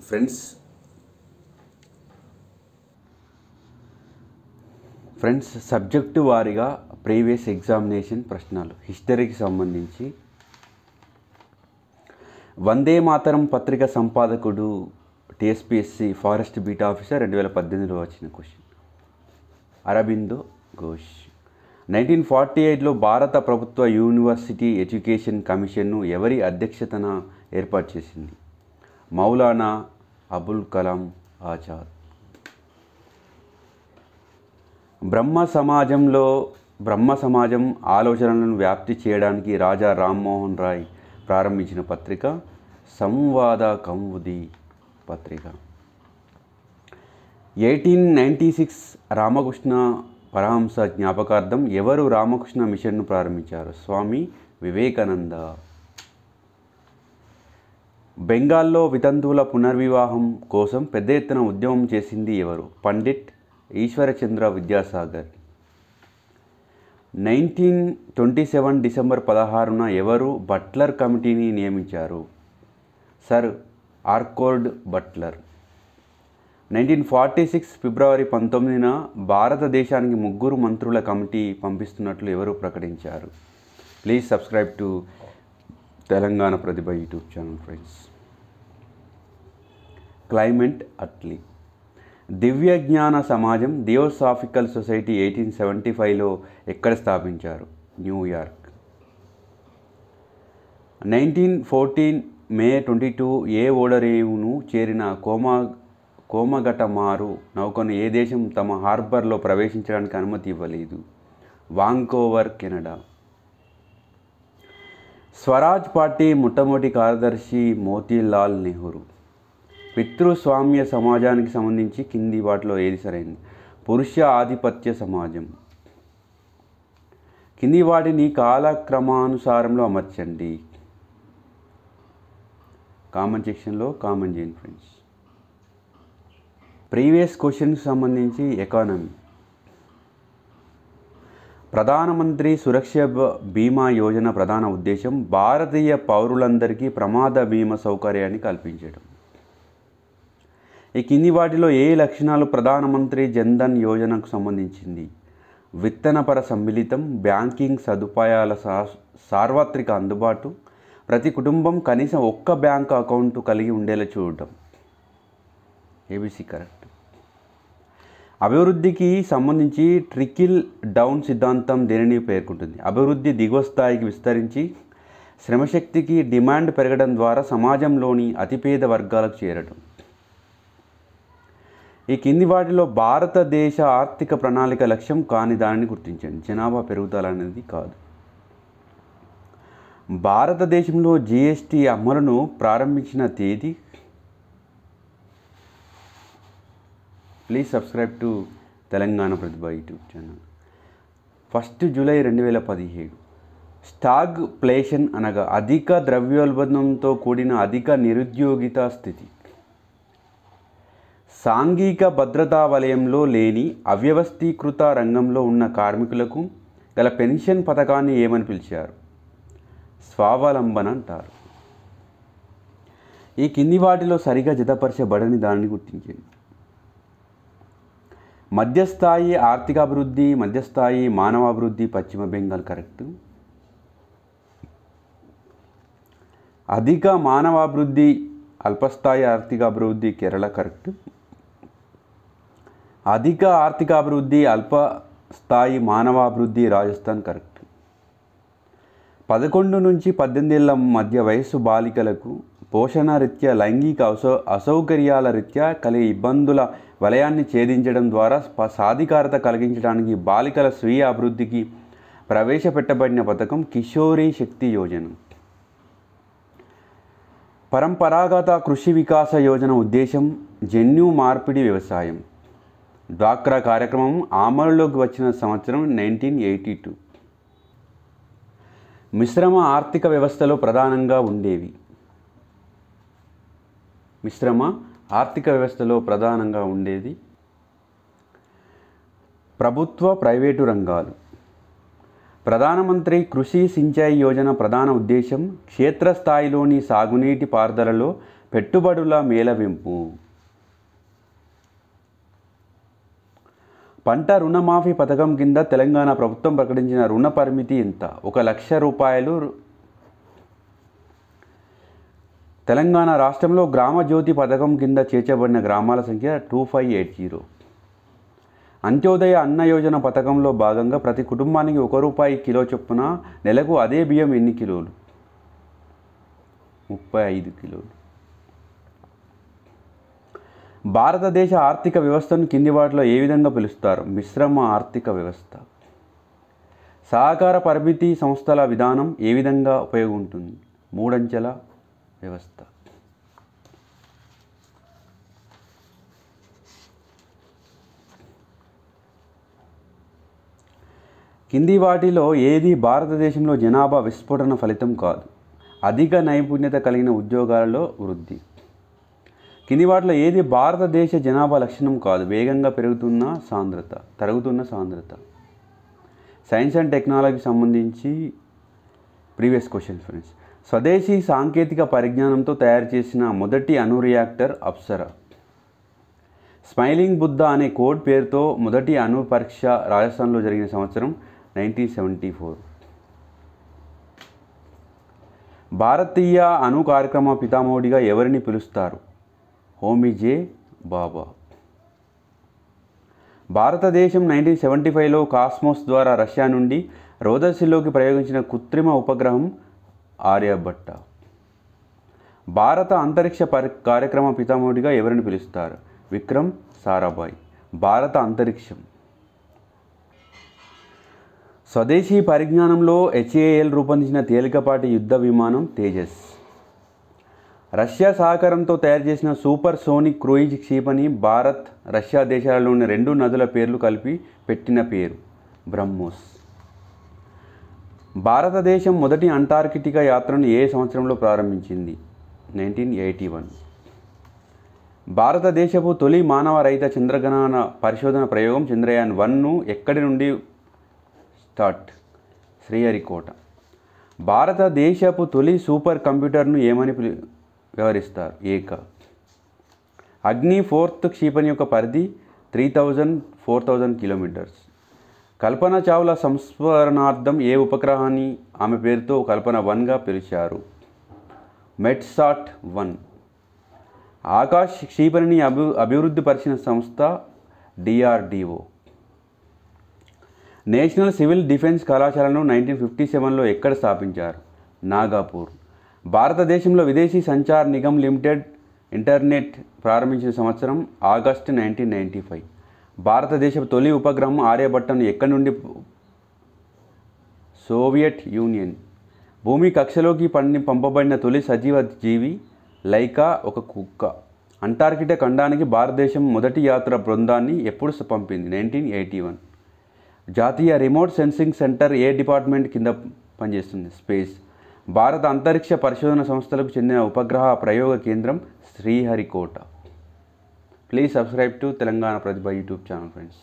Friends subject వారీగా previous examination ప్రశ్నలు హిస్టరీకి సంబంధించి వందే మాతరం పత్రిక సంపాదకుడు టీఎస్పీఎస్సీ ఫారెస్ట్ బీట్ ఆఫీసర్ 2018లో వచ్చిన క్వశ్చన్ అరబిందో ఘోష్. 1948లో భారత ప్రభుత్వ యూనివర్సిటీ ఎడ్యుకేషన్ కమిషన్ను ఎవరి అధ్యక్షతన ఏర్పాటు చేసింది? మౌలానా అబుల్ కలాం ఆజాద్. బ్రహ్మ సమాజం ఆలోచనలను వ్యాప్తి చేయడానికి రాజా రామ్మోహన్ రాయ్ ప్రారంభించిన పత్రిక సంవాద కౌముది పత్రిక. 1896 రామకృష్ణ పరమహంస జ్ఞాపకార్థం ఎవరు రామకృష్ణ మిషన్ను ప్రారంభించారు? స్వామి వివేకానంద. బెంగాల్లో వితంతువుల పునర్వివాహం కోసం పెద్ద ఎత్తున ఉద్యమం చేసింది ఎవరు? పండిట్ ఈశ్వరచంద్ర విద్యాసాగర్. 1927 డిసెంబర్ 16న ఎవరు బట్లర్ కమిటీని నియమించారు? Sir ఆర్కోర్డ్ Buttler. 1946 ఫిబ్రవరి 19న భారతదేశానికి 3 మంత్రుల కమిటీ పంపిస్తున్నట్లు ఎవరు ప్రకటించారు? Please subscribe to Telangana Pratibha YouTube channel friends. Clement Attlee. దివ్య జ్ఞాన సమాజం థియోసాఫికల్ సొసైటీ 1875లో ఎక్కడ స్థాపించారు? న్యూయార్క్. 1914 మే 22 ఏ ఓడరేవును చేరిన కోమగటమారు నౌకను ఏ దేశం తమ హార్బర్లో ప్రవేశించడానికి అనుమతి ఇవ్వలేదు? Vancouver, Canada. స్వరాజ్ పార్టీ మొట్టమొదటి కార్యదర్శి మోతీలాల్ నెహ్రూ. పితృస్వామ్య సమాజానికి సంబంధించి కింది వాటిలో ఏది సరైనది? పురుష ఆధిపత్య సమాజం. కింది వాటిని కాలక్రమానుసారంలో అమర్చండి. కామెంట్ సెక్షన్లో కామెంట్ చేయండి ఫ్రెండ్స్. ప్రీవియస్ క్వశ్చన్కి సంబంధించి ఎకానమీ. ప్రధానమంత్రి సురక్ష బీమా యోజన ప్రధాన ఉద్దేశం భారతీయ పౌరులందరికీ ప్రమాద బీమా సౌకర్యాన్ని కల్పించడం. ఈ కింది వాటిలో ఏ లక్షణాలు ప్రధానమంత్రి జన్ధన్ యోజనకు సంబంధించింది? విత్తనపర సమ్మిళితం, బ్యాంకింగ్ సదుపాయాల సార్వత్రిక అందుబాటు, ప్రతి కుటుంబం కనీసం ఒక్క బ్యాంక్ అకౌంట్ కలిగి ఉండేలా చూడటం. ABC correct. అభివృద్ధికి సంబంధించి ట్రికిల్ డౌన్ సిద్ధాంతం దేనిని పేర్కొంటుంది? అభివృద్ధి దిగువ స్థాయికి విస్తరించి శ్రమశక్తికి డిమాండ్ పెరగడం ద్వారా సమాజంలోని అతిపేద వర్గాలకు చేరడం. ఈ కింది వాటిలో భారతదేశ ఆర్థిక ప్రణాళిక లక్ష్యం కాని దానిని గుర్తించండి. జనాభా పెరుగుదల అనేది కాదు. భారతదేశంలో జీఎస్టీ అమలును ప్రారంభించిన తేదీ? Please subscribe to Telangana Pratibha YouTube channel. 1 July 2017. Stagflation అనగా అధిక ద్రవ్యోల్బణంతో కూడిన అధిక నిరుద్యోగిత స్థితి. సాంఘిక భద్రతా వలయంలో లేని అవ్యవస్థీకృత రంగంలో ఉన్న కార్మికులకు గల పెన్షన్ పథకాన్ని ఏమని పిలిచారు? స్వావలంబన అంటారు. ఈ కింది వాటిలో సరిగా జతపరచబడని దానిని గుర్తించండి. మధ్యస్థాయి ఆర్థికాభివృద్ధి, మధ్యస్థాయి మానవాభివృద్ధి పశ్చిమ బెంగాల్ కరెక్ట్. అధిక మానవాభివృద్ధి అల్పస్థాయి ఆర్థికాభివృద్ధి కేరళ కరెక్ట్. అధిక ఆర్థికాభివృద్ధి అల్పస్థాయి మానవాభివృద్ధి రాజస్థాన్ కరెక్ట్. 11 నుంచి 18 ఏళ్ల మధ్య వయస్సు బాలికలకు పోషణ రీత్యా లైంగిక అసౌకర్యాల రీత్యా కలిగే ఇబ్బందుల వలయాన్ని ఛేదించడం ద్వారా సాధికారత కలిగించడానికి బాలికల స్వీయ అభివృద్ధికి ప్రవేశపెట్టబడిన పథకం కిషోరీ శక్తి యోజన. పరంపరాగత కృషి వికాస యోజన ఉద్దేశం జన్యు మార్పిడి వ్యవసాయం. డ్వాక్రా కార్యక్రమం అమలులోకి వచ్చిన సంవత్సరం 1982. మిశ్రమ ఆర్థిక వ్యవస్థలో ప్రధానంగా ఉండేవి. మిశ్రమ ఆర్థిక వ్యవస్థలో ప్రధానంగా ఉండేది ప్రభుత్వ ప్రైవేటు రంగాలు. ప్రధానమంత్రి కృషి సించాయి యోజన ప్రధాన ఉద్దేశం క్షేత్రస్థాయిలోని సాగునీటి పారుదలలో పెట్టుబడుల మేళవింపు. పంట రుణమాఫీ పథకం కింద తెలంగాణ ప్రభుత్వం ప్రకటించిన రుణ పరిమితి ఎంత? 1,00,000 రూపాయలు. తెలంగాణ రాష్ట్రంలో గ్రామజ్యోతి పథకం కింద చేర్చబడిన గ్రామాల సంఖ్య 2580. అంత్యోదయ అన్న యోజన పథకంలో భాగంగా ప్రతి కుటుంబానికి ₹1 కిలో చొప్పున నెలకు అదే బియ్యం ఎన్ని కిలోలు? 35 కిలోలు. భారతదేశ ఆర్థిక వ్యవస్థను కింది వాటిలో ఏ విధంగా పిలుస్తారు? మిశ్రమ ఆర్థిక వ్యవస్థ. సహకార పరిమితి సంస్థల విధానం ఏ విధంగా ఉపయోగం? 3 అంచెల వ్యవస్థ. కింది వాటిలో ఏది భారతదేశంలో జనాభా విస్ఫోటన ఫలితం కాదు? అధిక నైపుణ్యత కలిగిన ఉద్యోగాలలో వృద్ధి. కింది వాటిలో ఏది భారతదేశ జనాభా లక్షణం కాదు? వేగంగా తరుగుతున్న సాంద్రత. సైన్స్ అండ్ టెక్నాలజీకి సంబంధించి ప్రీవియస్ క్వశ్చన్ ఫ్రెండ్స్. స్వదేశీ సాంకేతిక పరిజ్ఞానంతో తయారు చేసిన మొదటి అణు రియాక్టర్ అప్సరా. స్మైలింగ్ బుద్ధ అనే కోడ్ పేరుతో మొదటి అణు పరీక్ష రాజస్థాన్లో జరిగిన సంవత్సరం 1974. భారతీయ అణు కార్యక్రమ పితామహుడిగా ఎవరిని పిలుస్తారు? హోమీ జే బాబా. భారతదేశం 1975లో కాస్మోస్ ద్వారా రష్యా నుండి రోదసిలోకి ప్రయోగించిన కృత్రిమ ఉపగ్రహం ఆర్యభట్ట. భారత అంతరిక్ష కార్యక్రమ పితామహుడిగా ఎవరిని పిలుస్తారు? విక్రమ్ సారాభాయ్. భారత అంతరిక్షం. స్వదేశీ పరిజ్ఞానంలో HAL రూపొందించిన తేలికపాటి యుద్ధ విమానం తేజస్. రష్యా సహకారంతో తయారు చేసిన సూపర్ సోనిక్ క్రూయిజ్ క్షిపణి భారత్ రష్యా దేశాలలోని 2 నదుల పేర్లు కలిపి పెట్టిన పేరు బ్రహ్మోస్. భారతదేశం మొదటి అంటార్కిటికా యాత్రను ఏ సంవత్సరంలో ప్రారంభించింది? 1981. భారతదేశపు తొలి మానవ రహిత చంద్రగణన పరిశోధన ప్రయోగం చంద్రయాన్-1ను ఎక్కడి నుండి స్టార్ట్? శ్రీహరికోట. భారతదేశపు తొలి సూపర్ కంప్యూటర్ను ఏమని వ్యవహరిస్తారు? ఏక. అగ్ని 4th క్షిపణి యొక్క పరిధి 4,000 కిలోమీటర్స్. కల్పన చావ్లా సంస్మరణార్థం ఏ ఉపగ్రహాన్ని ఆమె పేరుతో కల్పన-1గా పిలిచారు? మెట్సాట్-1. ఆకాశ్ క్షిపణిని అభివృద్ధి పరిచిన సంస్థ DRDO. నేషనల్ సివిల్ డిఫెన్స్ కళాశాలను 1957లో ఎక్కడ స్థాపించారు? నాగపూర్. భారతదేశంలో విదేశీ సంచార్ నిగమ్ లిమిటెడ్ ఇంటర్నెట్ ప్రారంభించిన సంవత్సరం ఆగస్టు 1995. భారతదేశపు తొలి ఉపగ్రహం ఆర్యభట్టను ఎక్కడి నుండి? Soviet union. భూమి కక్షలోకి పంపబడిన తొలి సజీవ జీవి లైకా, ఒక కుక్క. అంటార్కిటా ఖండానికి భారతదేశం మొదటి యాత్ర బృందాన్ని ఎప్పుడు పంపింది? 1981. జాతీయ రిమోట్ సెన్సింగ్ సెంటర్ ఏ డిపార్ట్మెంట్ కింద పనిచేస్తుంది? స్పేస్. భారత అంతరిక్ష పరిశోధన సంస్థలకు చెందిన ఉపగ్రహ ప్రయోగ కేంద్రం Sriharikota. Please subscribe to Telangana Pratibha YouTube channel friends.